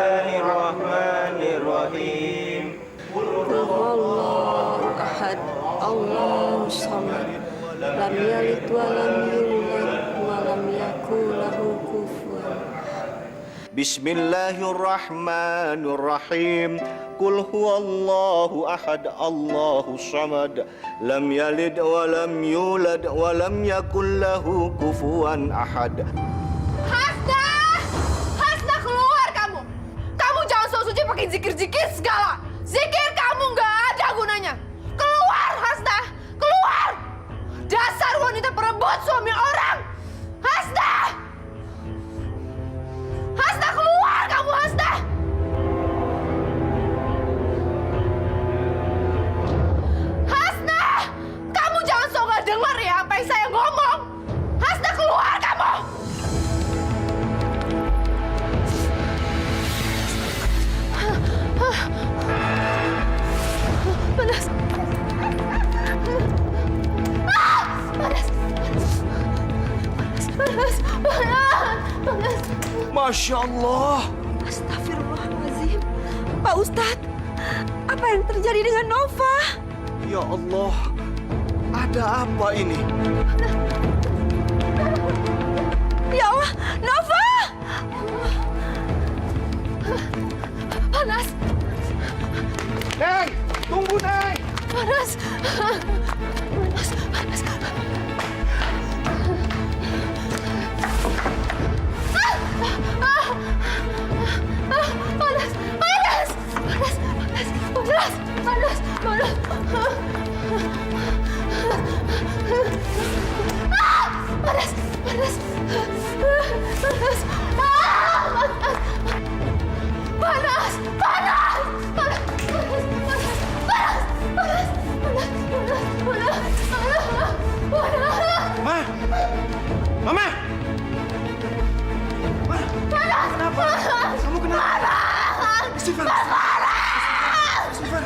Bismillahirrahmanirrahim. Qul huwallahu ahad, Allahu samad, lam yalid wa lam yulad wa lam yakul lahu kufuwan. Bismillahirrahmanirrahim. Qul huwallahu ahad, Allahu samad, lam yalid wa lam yulad wa lam yakul lahu kufuwan ahad. Hasna! Hasna, keluar kamu! Kamu jangan sok suci pakai zikir-zikir segala. Zikir kamu nggak ada gunanya. Keluar, Hasna! Keluar! Dasar wanita perebut suami orang! Hasna! Hasna, keluar kamu, Hasna! Hasna! Kamu jangan sok nggak dengar ya apa yang saya ngomong! Hasna, keluar kamu! Panas. Panas. Panas. Panas. Masya Allah. Astagfirullahaladzim. Pak Ustadz, apa yang terjadi dengan Nova? Ya Allah, ada apa ini? Ya Allah, Nova! Panas. Neng, tunggu Neng. Panas. Panas. Panas. Panas. Panas. Panas. Panas. Panas. Panas. Panas. Panas. Panas. Panas. Panas. Ma, Mama. Ma, kenapa? Kamu kenapa? Istighfar. Istighfar.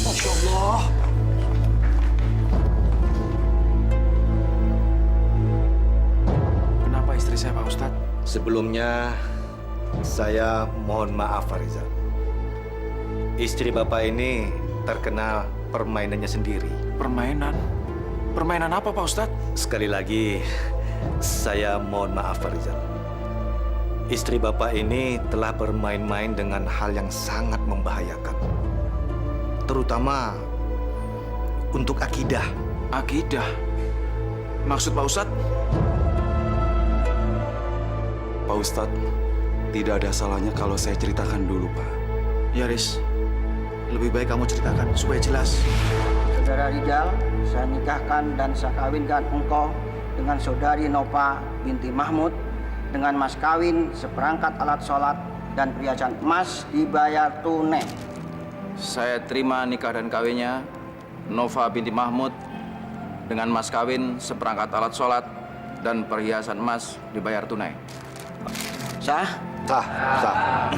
Masya Allah. Kenapa istri saya, Pak Ustadz? Sebelumnya, saya mohon maaf Farizal. Istri Bapak ini terkenal permainannya sendiri. Permainan? Permainan apa, Pak Ustadz? Sekali lagi, saya mohon maaf Farizal. Istri Bapak ini telah bermain-main dengan hal yang sangat membahayakan. Terutama untuk akidah. Akidah? Maksud Pak Ustadz? Pak Ustadz, tidak ada salahnya kalau saya ceritakan dulu, Pak. Ya, Riz. Lebih baik kamu ceritakan supaya jelas. Saudara Rijal, saya nikahkan dan saya kawinkan engkau dengan saudari Nova binti Mahmud dengan mas kawin seperangkat alat sholat dan perhiasan emas dibayar tunai. Saya terima nikah dan kawinnya Nova binti Mahmud dengan mas kawin seperangkat alat sholat dan perhiasan emas dibayar tunai. Sah? Sah, sah.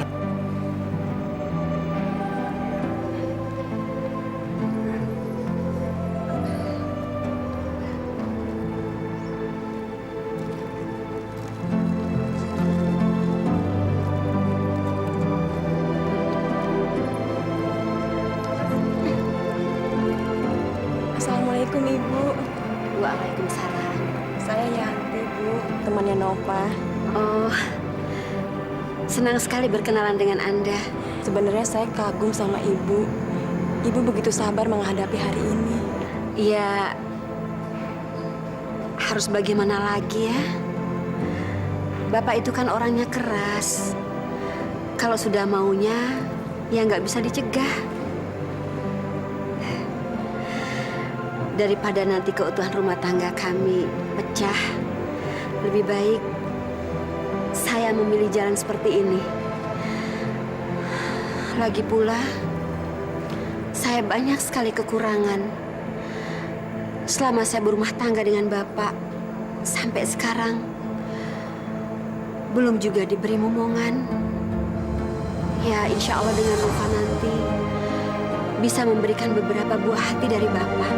Assalamualaikum, Ibu. Waalaikumsalam. Saya Yanti, Bu, temannya Nova. Oh, senang sekali berkenalan dengan Anda. Sebenarnya saya kagum sama Ibu. Ibu begitu sabar menghadapi hari ini. Ya, harus bagaimana lagi ya? Bapak itu kan orangnya keras. Kalau sudah maunya, ya nggak bisa dicegah. Daripada nanti keutuhan rumah tangga kami pecah, lebih baik saya memilih jalan seperti ini. Lagi pula, saya banyak sekali kekurangan. Selama saya berumah tangga dengan Bapak, sampai sekarang, belum juga diberi momongan. Ya, insya Allah dengan Nova nanti bisa memberikan beberapa buah hati dari Bapak.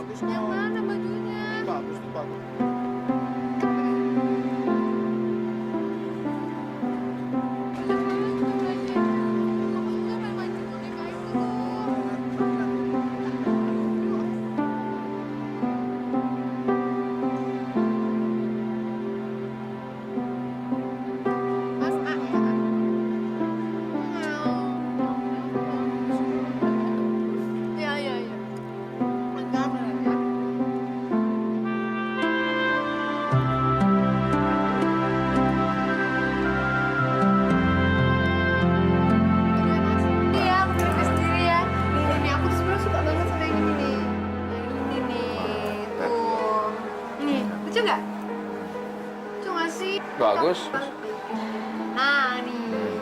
Mas, yang mana bajunya? Bagus. Bagus. Nah, nih.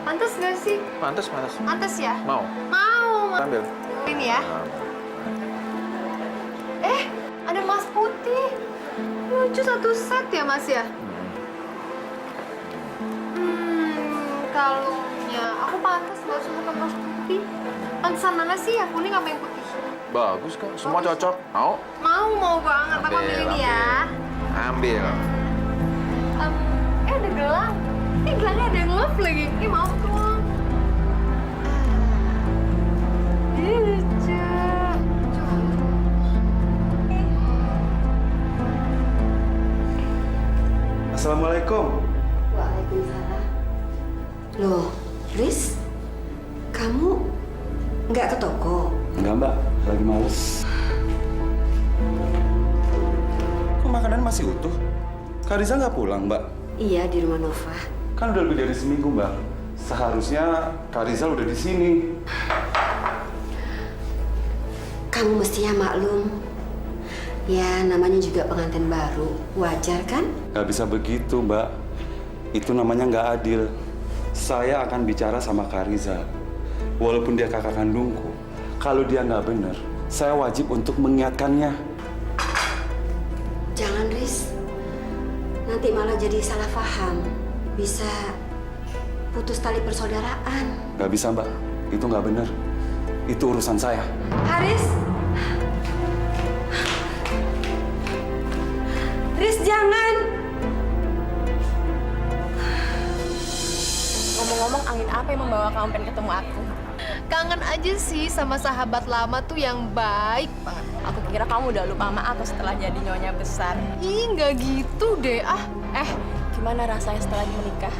Pantas nggak sih? Pantas. Pantas ya? Mau? Mau. Ambil. Ini ya. Ada emas putih. Lucu satu set ya, Mas ya? Kalungnya. Aku pantas nggak suka emas putih. Pantesan mana sih yang kuning sama yang putih? Bagus kok, semua cocok. Mau? Mau banget. Papa milih ini ya. Ambil. Ada gelang. Gelangnya ada yang love lagi. Mau dong. Lucu. Assalamualaikum. Waalaikumsalam. Loh, Riz, kamu nggak ke toko? Enggak, Mbak. Lagi males. Kok makanan masih utuh? Kak Riza nggak pulang, Mbak? Iya, di rumah Nova. Kan udah lebih dari seminggu, Mbak. Seharusnya Kak Rizal udah di sini. Kamu mestinya maklum. Ya, namanya juga pengantin baru. Wajar kan? Nggak bisa begitu, Mbak. Itu namanya nggak adil. Saya akan bicara sama Kak Rizal. Walaupun dia kakak kandungku, kalau dia nggak benar, saya wajib untuk mengingatkannya. Jangan, Riz. Nanti malah jadi salah paham. Bisa putus tali persaudaraan. Nggak bisa, Mbak. Itu nggak benar. Itu urusan saya. Haris? Riz, jangan! Ngomong-ngomong, angin apa yang membawa kamu pengen ketemu aku? Kangen aja sih sama sahabat lama tuh yang baik banget. Aku kira kamu udah lupa sama aku setelah jadi nyonya besar. Ih, nggak gitu deh. Gimana rasanya setelah menikah?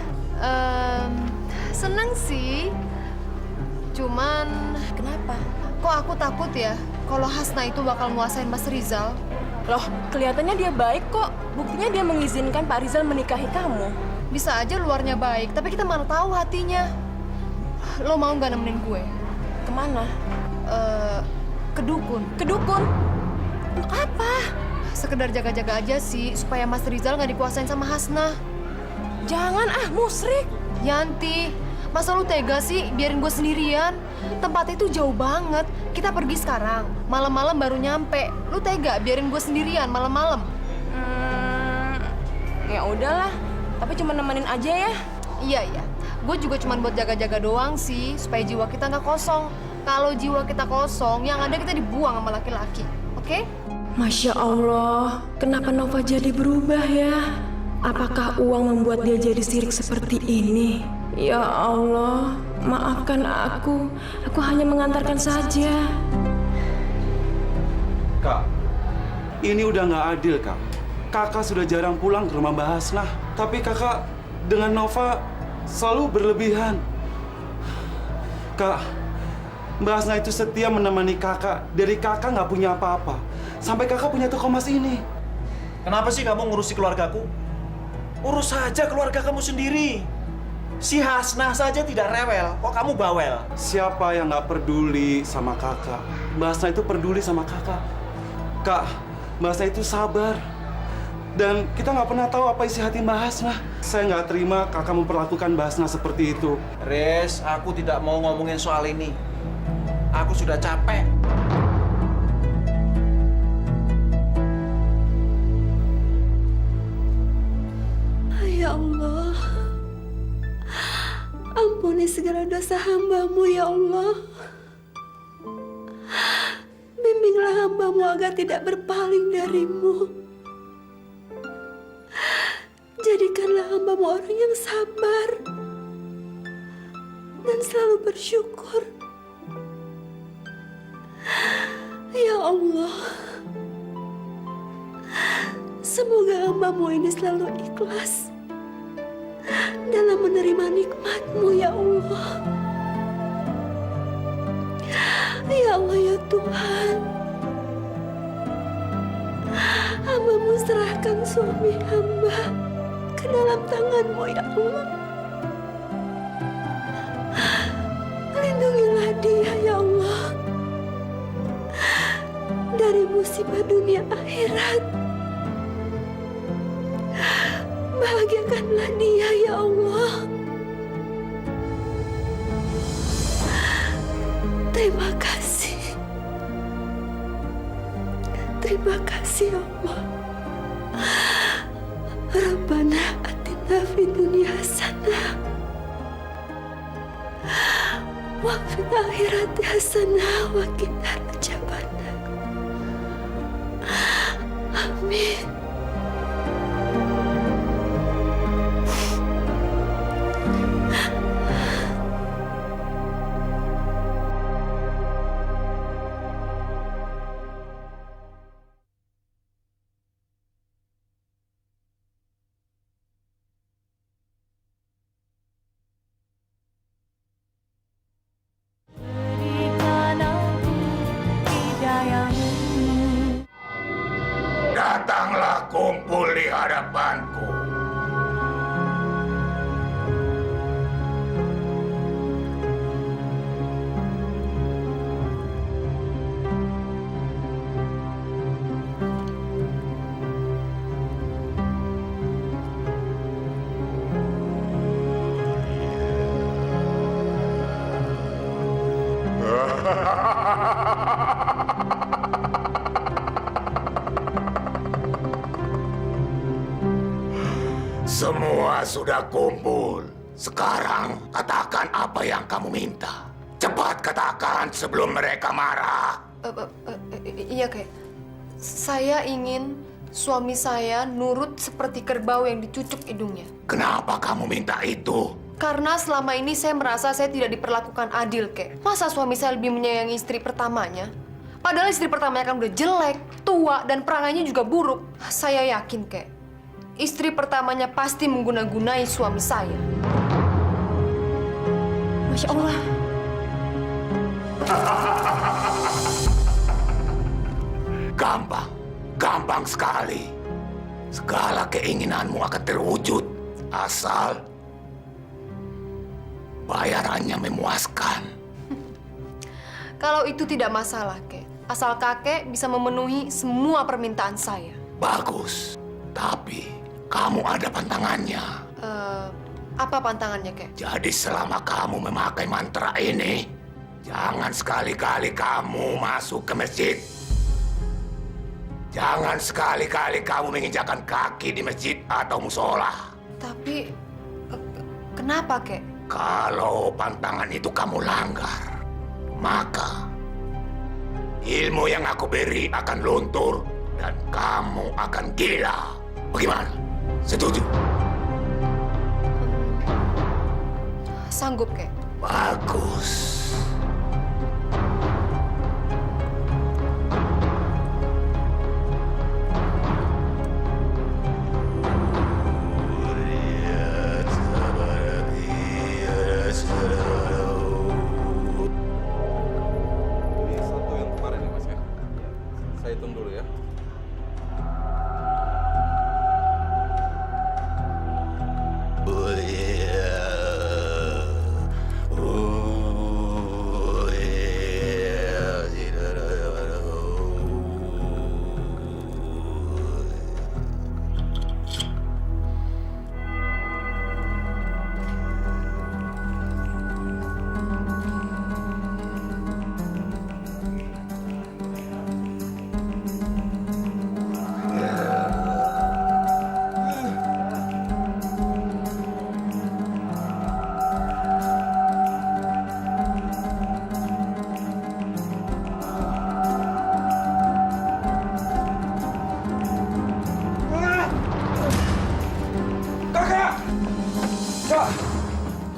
Seneng sih. Cuman Kenapa? kok aku takut ya kalau Hasna itu bakal nguasain Mas Rizal. Loh, kelihatannya dia baik kok. Buktinya dia mengizinkan Pak Rizal menikahi kamu. Bisa aja luarnya baik, tapi kita mana tahu hatinya. Lo mau nggak nemenin gue? Kemana? Ke dukun. Ke dukun? Untuk apa? Sekedar jaga-jaga aja sih, supaya Mas Rizal nggak dikuasain sama Hasnah. Jangan musrik. Yanti, masa lu tega sih biarin gue sendirian? Tempatnya itu jauh banget. Kita pergi sekarang, malam-malam baru nyampe. Lu tega biarin gue sendirian malam-malam? Ya udahlah, tapi cuma nemenin aja ya. Iya. Gue juga cuma buat jaga-jaga doang sih, supaya jiwa kita nggak kosong. Kalau jiwa kita kosong, yang ada kita dibuang sama laki-laki. Oke? Masya Allah, kenapa Nova jadi berubah ya? Apakah uang membuat dia jadi sirik seperti ini? Ya Allah, maafkan aku. Aku hanya mengantarkan saja. Kak, ini udah nggak adil, Kak. Kakak sudah jarang pulang ke rumah Mbak Hasnah. Tapi kakak dengan Nova selalu berlebihan. Kak, Mbak Hasnah itu setia menemani kakak. Dari kakak nggak punya apa-apa, sampai kakak punya toko emas ini. Kenapa sih kamu ngurusi keluargaku? Urus saja keluarga kamu sendiri. Si Hasnah saja tidak rewel, kok kamu bawel? Siapa yang nggak peduli sama kakak? Mbak Hasnah itu peduli sama kakak. Kak, Mbak Hasnah itu sabar. Dan kita nggak pernah tahu apa isi hati Mbak Hasnah. Saya nggak terima kakak memperlakukan Mbak Hasnah seperti itu. Riz, aku tidak mau ngomongin soal ini. Aku sudah capek. Ya Allah, ampuni segala dosa hamba-Mu ya Allah. Bimbinglah hamba-Mu agar tidak berpaling dari-Mu. Jadikanlah hamba-Mu orang yang sabar dan selalu bersyukur. Ya Allah, semoga hamba-Mu ini selalu ikhlas dalam menerima nikmat-Mu ya Allah. Ya Allah ya Tuhan, hamba-Mu serahkan suami hamba ke dalam tangan-Mu ya Allah. Lindungilah dia ya Allah dari musibah dunia akhirat. Bahagiakanlah dia ya Allah. Terima kasih. Terima kasih ya Allah. Rabbana atina fid dunya hasanah wa fil akhirati hasanah wa qina adzabannar. Amin. Datanglah kumpul di hadapanku. Semua sudah kumpul. Sekarang katakan apa yang kamu minta. Cepat katakan sebelum mereka marah. Iya Kek. Saya ingin suami saya nurut seperti kerbau yang dicucuk hidungnya. Kenapa kamu minta itu? Karena selama ini saya merasa saya tidak diperlakukan adil, Kek. Masa suami saya lebih menyayangi istri pertamanya? Padahal istri pertamanya kan udah jelek, tua, dan perangannya juga buruk. Saya yakin, Kek, istri pertamanya pasti mengguna-gunai suami saya. Masya Allah. Gampang. gampang sekali. Segala keinginanmu akan terwujud asal bayarannya memuaskan. Kalau itu tidak masalah, Kek. Asal kakek bisa memenuhi semua permintaan saya. Bagus. Tapi kamu ada pantangannya. Apa pantangannya, Kek? Jadi selama kamu memakai mantra ini, jangan sekali-kali kamu masuk ke masjid. Jangan sekali-kali kamu menginjakkan kaki di masjid atau musola. Tapi, kenapa, Kek? Kalau pantangan itu kamu langgar, maka ilmu yang aku beri akan luntur dan kamu akan gila. Bagaimana? Setuju? Sanggup, Kek. Bagus. Ini satu yang kemarin ya, Mas ya. Saya hitung dulu ya.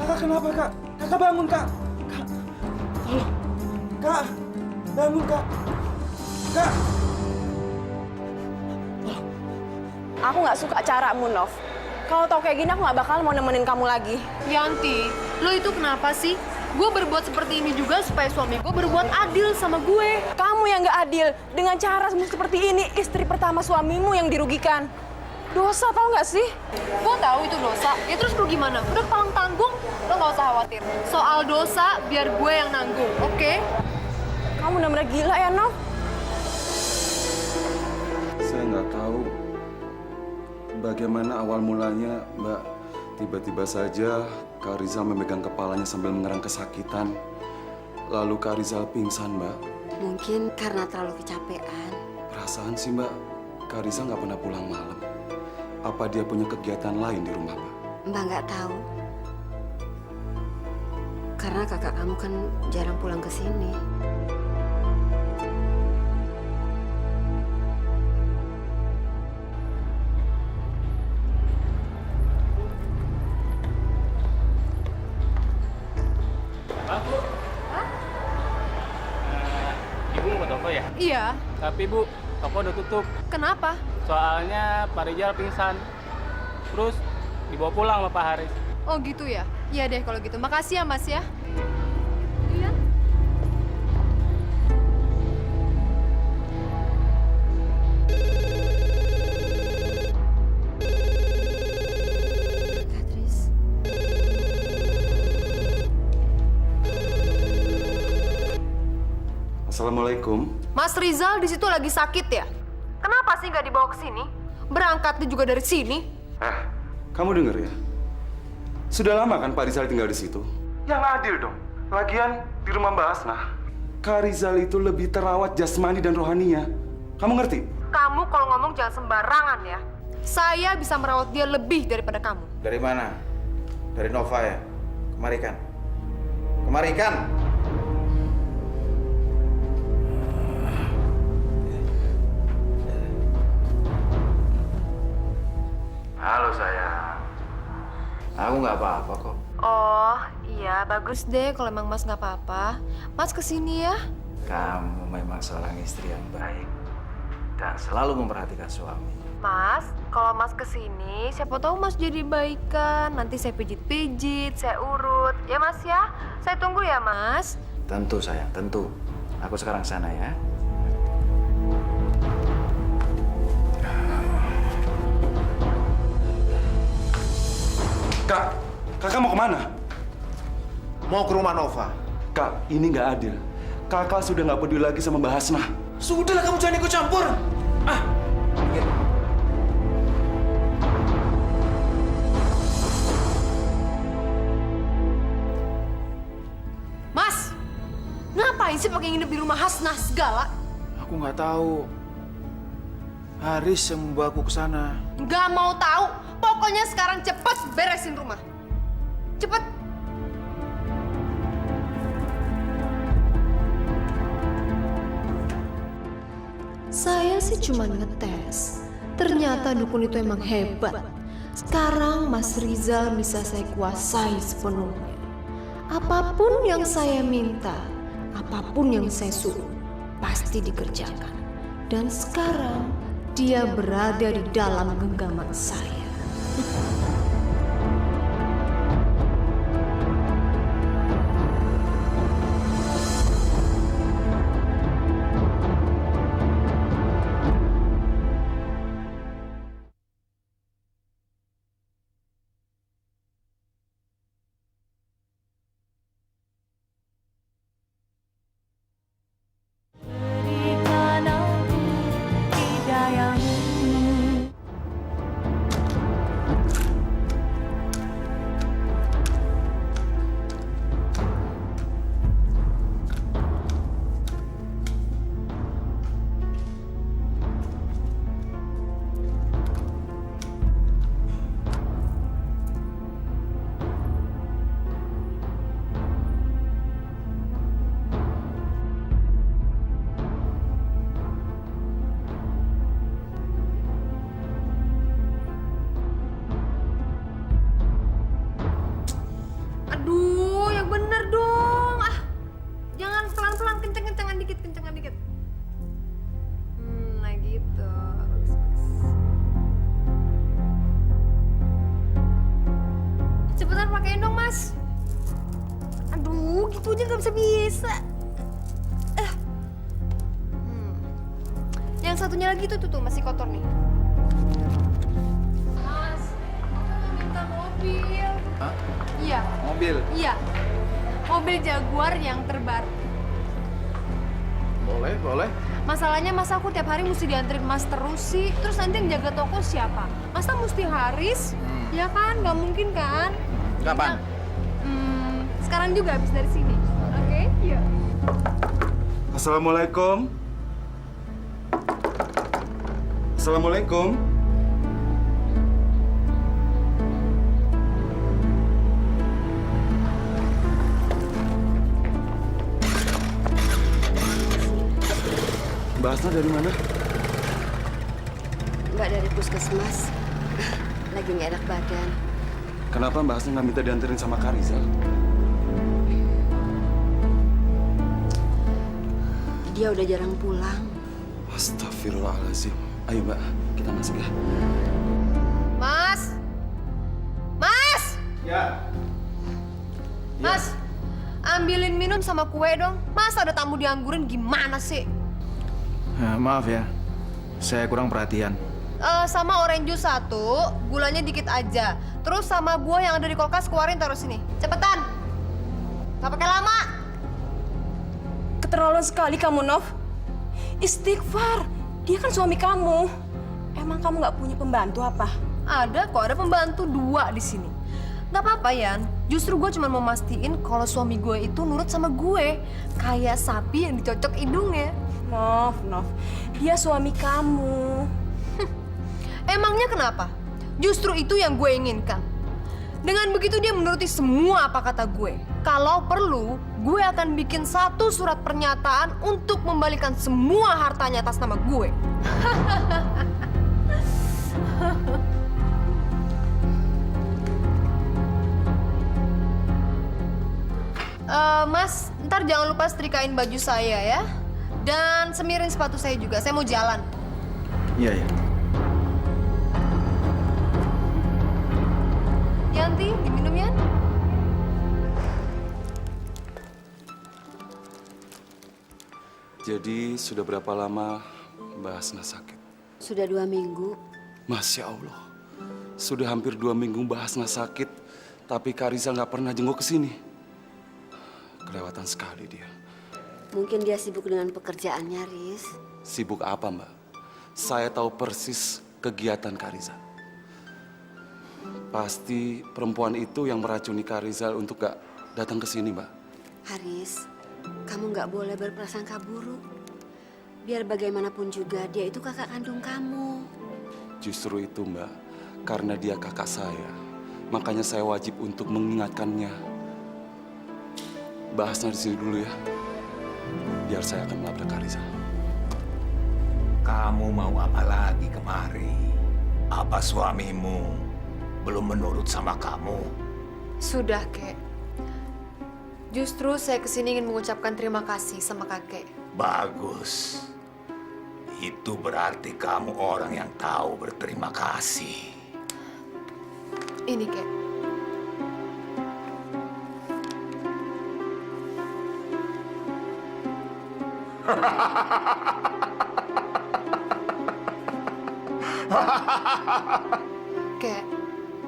Kakak kenapa, Kak? Kakak bangun, Kak. Kak, tolong. Kak, bangun, Kak. Kak. Aku nggak suka caramu, Nov. Kalau tau kayak gini, aku nggak bakal mau nemenin kamu lagi. Yanti, lo itu kenapa sih? Gue berbuat seperti ini juga supaya suami gue berbuat adil sama gue. Kamu yang nggak adil. Dengan cara seperti ini, istri pertama suamimu yang dirugikan. Dosa, tau nggak sih? Gue tahu itu dosa. Ya terus lo gimana? Udah palang tanggung, lo nggak usah khawatir. Soal dosa, biar gue yang nanggung, oke? Kamu benar-benar gila ya, Nov? Saya nggak tahu bagaimana awal mulanya, Mbak. Tiba-tiba saja Kak Rizal memegang kepalanya sambil mengerang kesakitan. Lalu Kak Rizal pingsan, Mbak. Mungkin karena terlalu kecapean. Perasaan sih, Mbak, Kak Rizal nggak pernah pulang malam. Apa dia punya kegiatan lain di rumah, Mbak? Mbak nggak tahu. Karena kakak kamu kan jarang pulang ke sini. Ibu mau ke toko ya? Iya. Tapi Bu, toko udah tutup. Kenapa? Soalnya Pak Rijal pingsan. Terus dibawa pulang sama Pak Haris. Oh gitu ya? Iya deh kalau gitu. Makasih ya Mas ya. Iya. Assalamualaikum. Mas Rizal di situ lagi sakit ya? Kenapa sih nggak dibawa ke sini? Berangkatnya juga dari sini. Kamu denger ya? Sudah lama kan Pak Rizal tinggal di situ? Yang adil dong. Lagian di rumah Mbak Asnah, Kak Rizal itu lebih terawat jasmani dan rohaninya. Kamu ngerti? Kamu kalau ngomong jangan sembarangan ya. Saya bisa merawat dia lebih daripada kamu. Dari mana? Dari Nova ya? Kemarikan. Kemarikan! Halo sayang. Aku nggak apa-apa kok. Oh iya bagus deh kalau emang Mas nggak apa-apa. Mas kesini ya. Kamu memang seorang istri yang baik dan selalu memperhatikan suami. Mas, kalau Mas kesini, siapa tahu Mas jadi baikan. Nanti saya pijit-pijit, saya urut. Ya Mas ya? Saya tunggu ya Mas. Tentu sayang, tentu. Aku sekarang sana ya. Kak, kakak mau kemana? Mau ke rumah Nova. Kak, ini nggak adil. Kakak sudah nggak peduli lagi sama Mbak Hasnah. Sudahlah, kamu jangan ikut campur. Ah. Mas, ngapain sih pakai nginep di rumah Hasnah segala? Aku nggak tahu. Haris yang membawa aku ke sana. Nggak mau tahu. Pokoknya sekarang cepet beresin rumah. Cepet. Saya sih cuma ngetes. Ternyata dukun itu emang hebat. Sekarang Mas Rizal bisa saya kuasai sepenuhnya. Apapun yang saya minta, apapun yang saya suruh, pasti dikerjakan. Dan sekarang dia berada di dalam genggaman saya. Aduh, yang bener dong. Ah, jangan pelan-pelan, kencengan dikit, kencengan dikit. Nah gitu. Bagus, bagus. Cepetan pakein dong, Mas. Aduh, gitu aja nggak bisa. Yang satunya lagi tuh masih kotor nih. Mas, aku mau minta mobil. Hah? Iya. Mobil? Iya. Mobil Jaguar yang terbaru. Boleh, boleh. Masalahnya Mas aku tiap hari mesti dianterin Mas terus sih. Terus nanti yang jaga toko siapa? Masa mesti Haris? Ya kan? Gak mungkin kan? Kapan? Sekarang juga habis dari sini. Oke? Yuk. Assalamualaikum. Assalamualaikum. Mbak Hasnah dari mana? Mbak dari puskesmas. Lagi nggak enak badan. Kenapa Mbak Hasnah nggak minta dianterin sama Kak Rizal? Dia udah jarang pulang. Astagfirullahaladzim. Ayo Mbak, kita masuk ya. Mas! Mas! Ya. Mas! Ambilin minum sama kue dong. Masa ada tamu dianggurin gimana sih? Maaf ya, saya kurang perhatian. Sama orange juice 1, gulanya dikit aja. Terus sama buah yang ada di kulkas keluarin taruh sini. Cepetan. Gak pakai lama. Keterlaluan sekali kamu, Nov. Istighfar. Dia kan suami kamu. Emang kamu nggak punya pembantu apa? Ada kok, ada pembantu 2 di sini. Gak apa-apa, Yan. Justru gue cuma mau mastiin kalau suami gue itu nurut sama gue. Kayak sapi yang dicocok hidungnya. Nov, dia suami kamu. Emangnya kenapa? Justru itu yang gue inginkan. Dengan begitu dia menuruti semua apa kata gue. Kalau perlu, gue akan bikin 1 surat pernyataan untuk membalikan semua hartanya atas nama gue. Mas, ntar jangan lupa setrikain baju saya ya. Dan semirin sepatu saya juga, saya mau jalan. Iya, iya. Yanti, diminum ya? Jadi sudah berapa lama Mbak Hasnah sakit? Sudah 2 minggu. Masya Allah. Sudah hampir 2 minggu Mbak Hasnah sakit. Tapi Kak Rizal nggak pernah jenguk ke sini. Kelewatan sekali dia. Mungkin dia sibuk dengan pekerjaannya, Riz. Sibuk apa, Mbak? Saya tahu persis kegiatan Kak Rizal. Pasti perempuan itu yang meracuni Kak Rizal untuk gak datang ke sini, Mbak. Haris, kamu nggak boleh berprasangka buruk. Biar bagaimanapun juga dia itu kakak kandung kamu. Justru itu, Mbak. Karena dia kakak saya. Makanya saya wajib untuk mengingatkannya. Bahasnya di sini dulu ya. Biar saya akan melabrak Kak Rizal. Kamu mau apa lagi kemari? Apa suamimu belum menurut sama kamu? Sudah, Kek. Justru saya kesini ingin mengucapkan terima kasih sama kakek. Bagus. Itu berarti kamu orang yang tahu berterima kasih. Ini, Kek. Kek.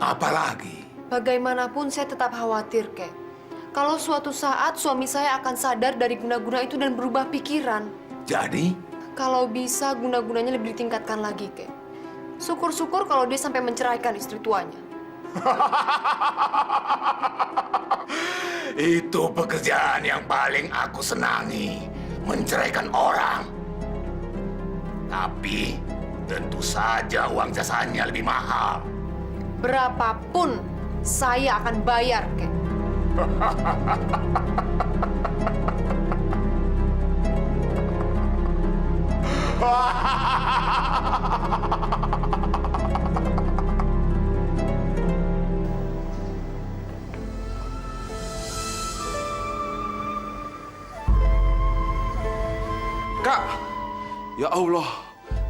Apalagi? Bagaimanapun saya tetap khawatir, Kek. Kalau suatu saat suami saya akan sadar dari guna-guna itu dan berubah pikiran. Jadi? Kalau bisa guna-gunanya lebih ditingkatkan lagi, Kek. Syukur-syukur kalau dia sampai menceraikan istri tuanya. Itu pekerjaan yang paling aku senangi. Menceraikan orang. Tapi tentu saja uang jasanya lebih mahal. Berapapun saya akan bayar, Kek. Kak, ya Allah,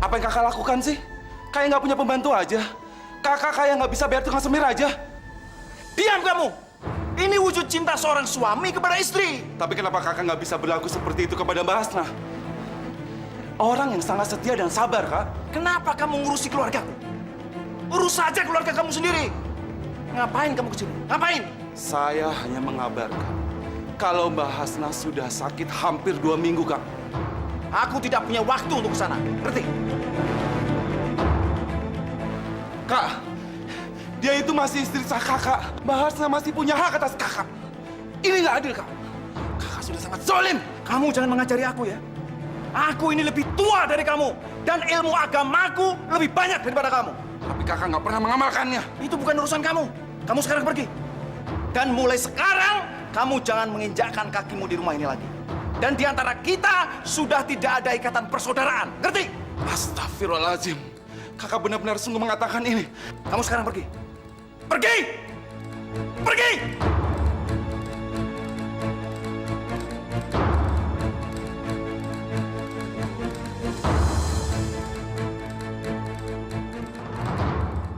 apa yang kakak lakukan sih? Kayak nggak punya pembantu aja. Kakak kayak nggak bisa bayar tukang semir aja. Diam kamu! Ini wujud cinta seorang suami kepada istri. Tapi kenapa kakak nggak bisa berlaku seperti itu kepada Mbak Hasnah? Orang yang sangat setia dan sabar, Kak. Kenapa kamu ngurusi keluargaku? Urus saja keluarga kamu sendiri. Ngapain kamu kesini? Ngapain? Saya hanya mengabarkan kalau Mbak Hasnah sudah sakit hampir 2 minggu, Kak. Aku tidak punya waktu untuk kesana. Ngerti? Kak, dia itu masih istri sah kakak. Mbak Hasnah masih punya hak atas kakak. Ini nggak adil, Kak. Kakak sudah sangat zalim. Kamu jangan mengajari aku ya. Aku ini lebih tua dari kamu. Dan ilmu agamaku lebih banyak daripada kamu. Tapi kakak nggak pernah mengamalkannya. Itu bukan urusan kamu. Kamu sekarang pergi. Dan mulai sekarang, kamu jangan menginjakkan kakimu di rumah ini lagi. Dan di antara kita sudah tidak ada ikatan persaudaraan. Ngerti? Astagfirullahaladzim. Kakak benar-benar sungguh mengatakan ini. Kamu sekarang pergi. Pergi! Pergi!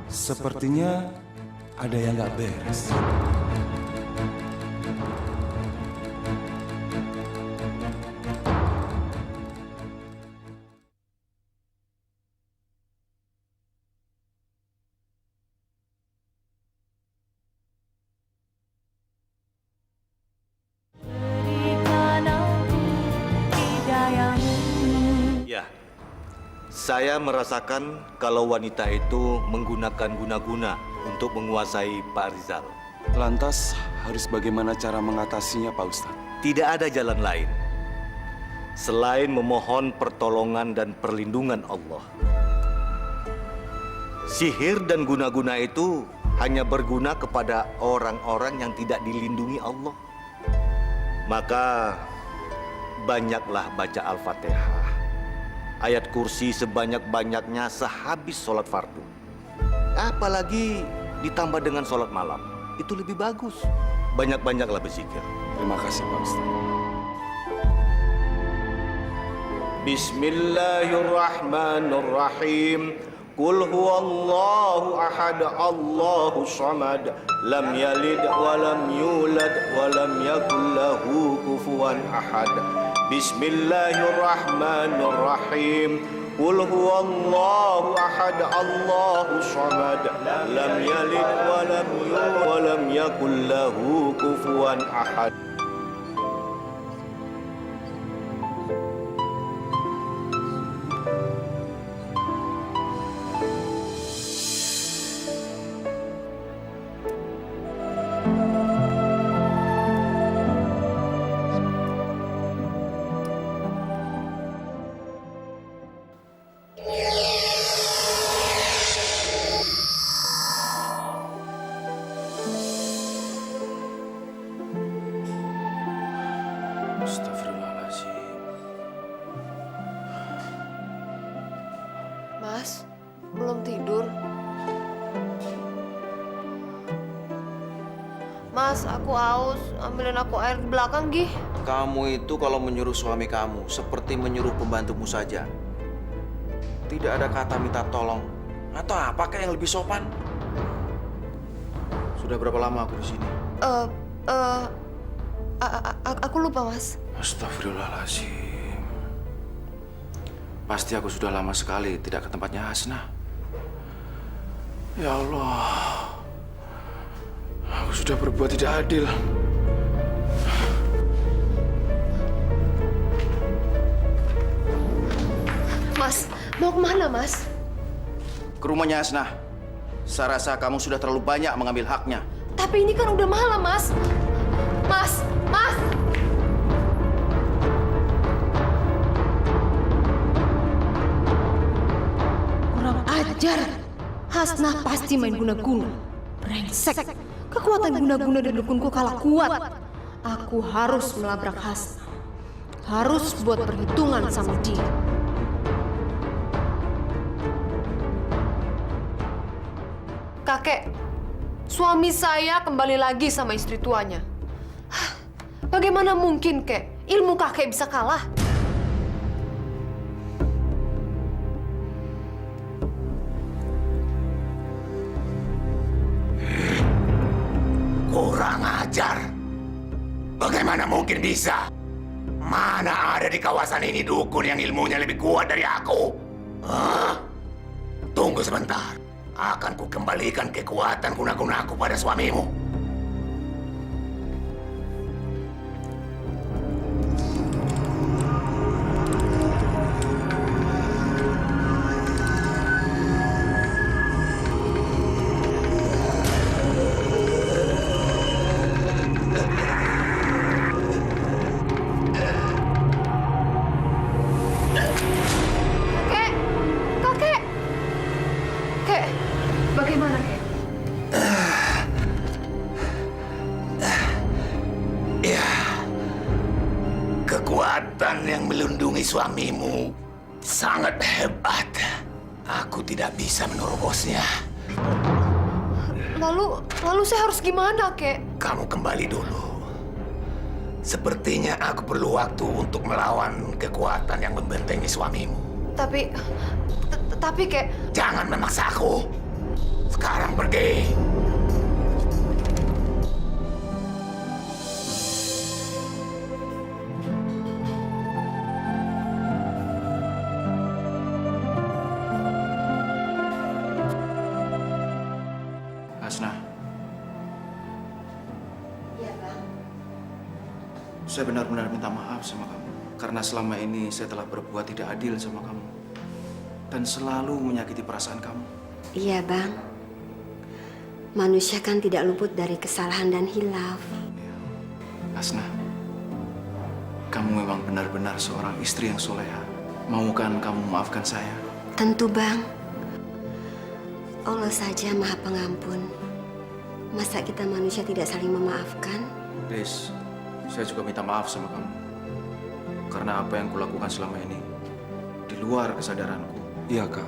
Sepertinya ada yang nggak beres. Ya, saya merasakan kalau wanita itu menggunakan guna-guna untuk menguasai Pak Rizal. Lantas harus bagaimana cara mengatasinya, Pak Ustadz? Tidak ada jalan lain selain memohon pertolongan dan perlindungan Allah. Sihir dan guna-guna itu hanya berguna kepada orang-orang yang tidak dilindungi Allah. Maka banyaklah baca Al-Fatihah, ayat kursi sebanyak-banyaknya sehabis sholat fardu. Apalagi ditambah dengan sholat malam, itu lebih bagus. Banyak-banyaklah berzikir. Terima kasih, Pak Ustadz. Bismillahirrahmanirrahim. Qul huwallahu ahad, Allahu samad, lam yalid wa lam yulad wa lam yakul lahu kufuwan ahad. Bismillahirrahmanirrahim. Qul huwallahu ahad, Allahus samad, lam yalid wa lam yulad wa lam yakul lahu kufuwan ahad. Astagfirullahaladzim. Mas, belum tidur? Mas, aku haus. Ambilin aku air di belakang, Gih. Kamu itu kalau menyuruh suami kamu seperti menyuruh pembantumu saja. Tidak ada kata minta tolong atau apa kayak yang lebih sopan. Sudah berapa lama aku di sini? Aku lupa, Mas. Astagfirullahaladzim. Pasti aku sudah lama sekali tidak ke tempatnya Hasnah. Ya Allah. Aku sudah berbuat tidak adil. Mas, mau kemana, Mas? Ke rumahnya Hasnah. Saya rasa kamu sudah terlalu banyak mengambil haknya. Tapi ini kan udah malam, Mas. Mas! Kurang ajar. Hasnah pasti main guna-guna. Brengsek. Kekuatan guna-guna di dukunku kalah kuat. Aku harus melabrak Hasnah. Harus buat perhitungan sama dia. Kakek, suami saya kembali lagi sama istri tuanya. Bagaimana mungkin, Kek? Ilmu kakek bisa kalah? Kurang ajar. Bagaimana mungkin bisa? Mana ada di kawasan ini dukun yang ilmunya lebih kuat dari aku? Hah? Tunggu sebentar. Akan kukembalikan kekuatan guna-gunaku pada suamimu. Bagaimana, Kek? Ya, kekuatan yang melindungi suamimu sangat hebat. Aku tidak bisa menerobosnya. Lalu saya harus gimana, Kek? Kamu kembali dulu. Sepertinya aku perlu waktu untuk melawan kekuatan yang membentengi suamimu. Tapi Kek... Jangan memaksa aku. Sekarang pergi. Hasnah. Iya, Bang. Saya benar-benar minta maaf sama kamu. Karena selama ini saya telah berbuat tidak adil sama kamu. Dan selalu menyakiti perasaan kamu. Iya, Bang. Manusia kan tidak luput dari kesalahan dan hilaf. Hasnah, kamu memang benar-benar seorang istri yang soleha. Maukan kamu memaafkan saya? Tentu, Bang. Allah saja Maha Pengampun. Masa kita manusia tidak saling memaafkan? Please, saya juga minta maaf sama kamu. Karena apa yang kulakukan selama ini di luar kesadaranku. Iya, Kak.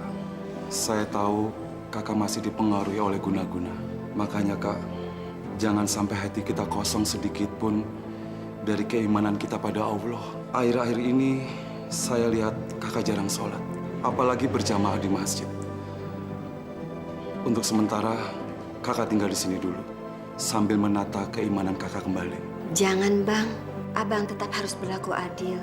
Saya tahu Kakak masih dipengaruhi oleh guna-guna. Makanya, Kak, jangan sampai hati kita kosong sedikit pun dari keimanan kita pada Allah. Akhir-akhir ini saya lihat Kakak jarang sholat, apalagi berjamaah di masjid. Untuk sementara, Kakak tinggal di sini dulu, sambil menata keimanan Kakak kembali. Jangan, Bang. Abang tetap harus berlaku adil.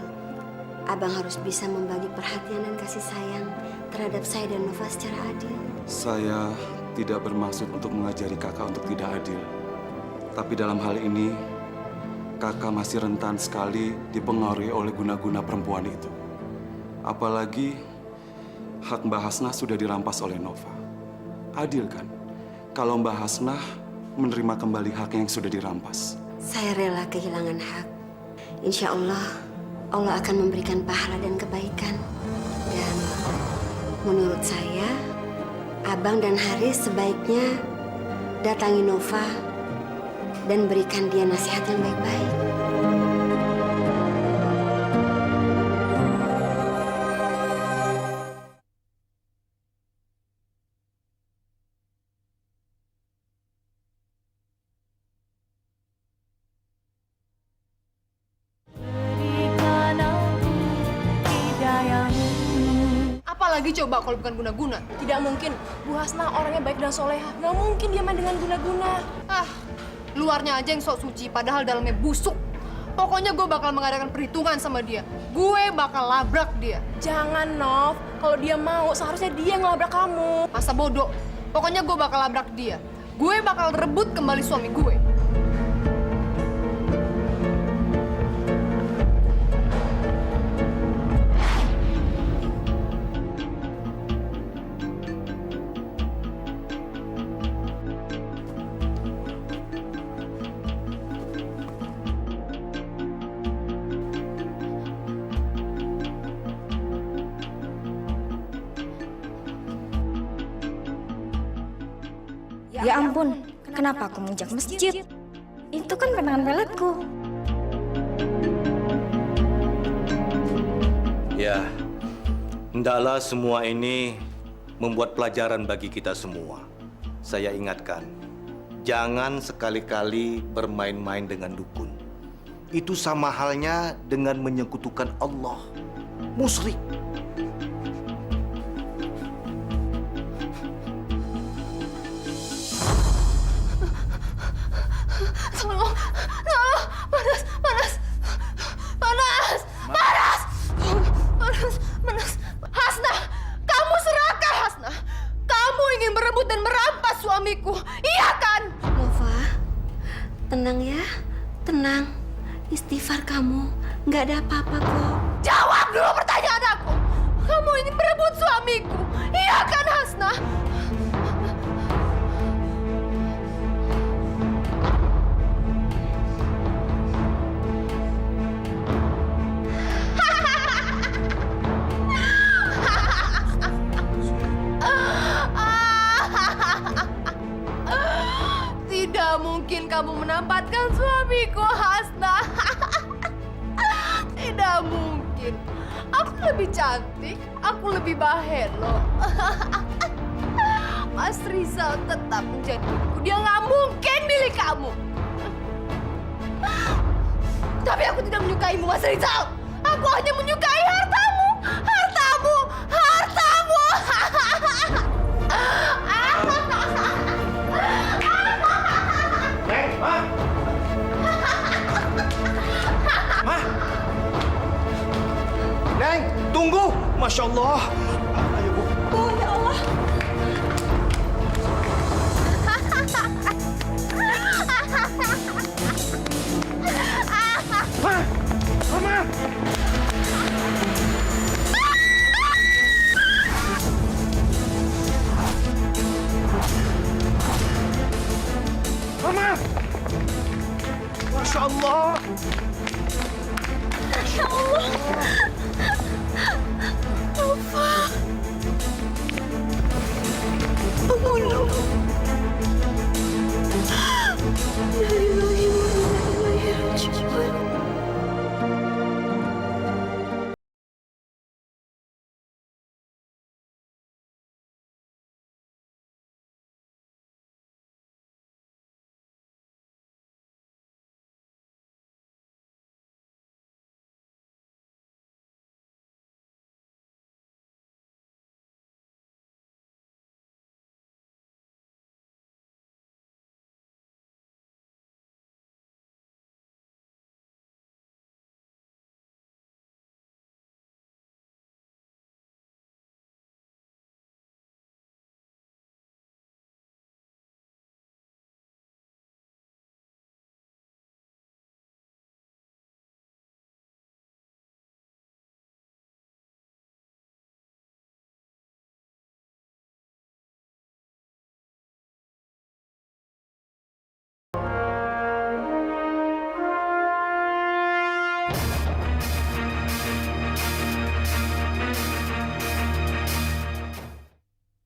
Abang harus bisa membagi perhatian dan kasih sayang terhadap saya dan Nova secara adil. Saya tidak bermaksud untuk mengajari kakak untuk tidak adil. Tapi dalam hal ini, kakak masih rentan sekali dipengaruhi oleh guna-guna perempuan itu. Apalagi hak Mbak Hasnah sudah dirampas oleh Nova. Adil kan? Kalau Mbak Hasnah menerima kembali hak yang sudah dirampas. Saya rela kehilangan hak. Insya Allah, Allah akan memberikan pahala dan kebaikan. Dan menurut saya, Abang dan Haris sebaiknya datangi Nova dan berikan dia nasihat yang baik-baik. Apalagi coba kalau bukan guna-guna? Tidak mungkin. Bu Hasnah orangnya baik dan soleha. Nggak mungkin dia main dengan guna-guna. Ah, luarnya aja yang sok suci, padahal dalamnya busuk. Pokoknya gue bakal mengadakan perhitungan sama dia. Gue bakal labrak dia. Jangan, Nov. Kalau dia mau, seharusnya dia yang ngelabrak kamu. Masa bodoh. Pokoknya gue bakal labrak dia. Gue bakal rebut kembali suami gue. Ya ampun, kenapa aku menginjak masjid? Itu kan pandangan peletku. Ya, hendaklah semua ini membuat pelajaran bagi kita semua. Saya ingatkan, jangan sekali-kali bermain-main dengan dukun. Itu sama halnya dengan menyekutukan Allah. Musyrik. Tolong, panas. Hasnah, kamu serakah, Hasnah. Kamu ingin berebut dan merampas suamiku, iya kan? Nova, tenang ya, tenang. Istighfar kamu, nggak ada apa-apa kok. Jawab dulu pertanyaan aku. Kamu ingin berebut suamiku, iya kan, Hasnah? Tidak mungkin kamu menampatkan suamiku, Hasnah. Tidak mungkin. Aku lebih cantik, aku lebih bahelo. Mas Rizal tetap menjadi milikku. Dia nggak mungkin milik kamu. Tapi aku tidak menyukaimu, Mas Rizal. Aku hanya menyukai hartamu. Hartamu. Neng, tunggu! Masya Allah. Ayo, Bu. Oh, ya Allah. Mama! Mama! Masya Allah. Ya Allah.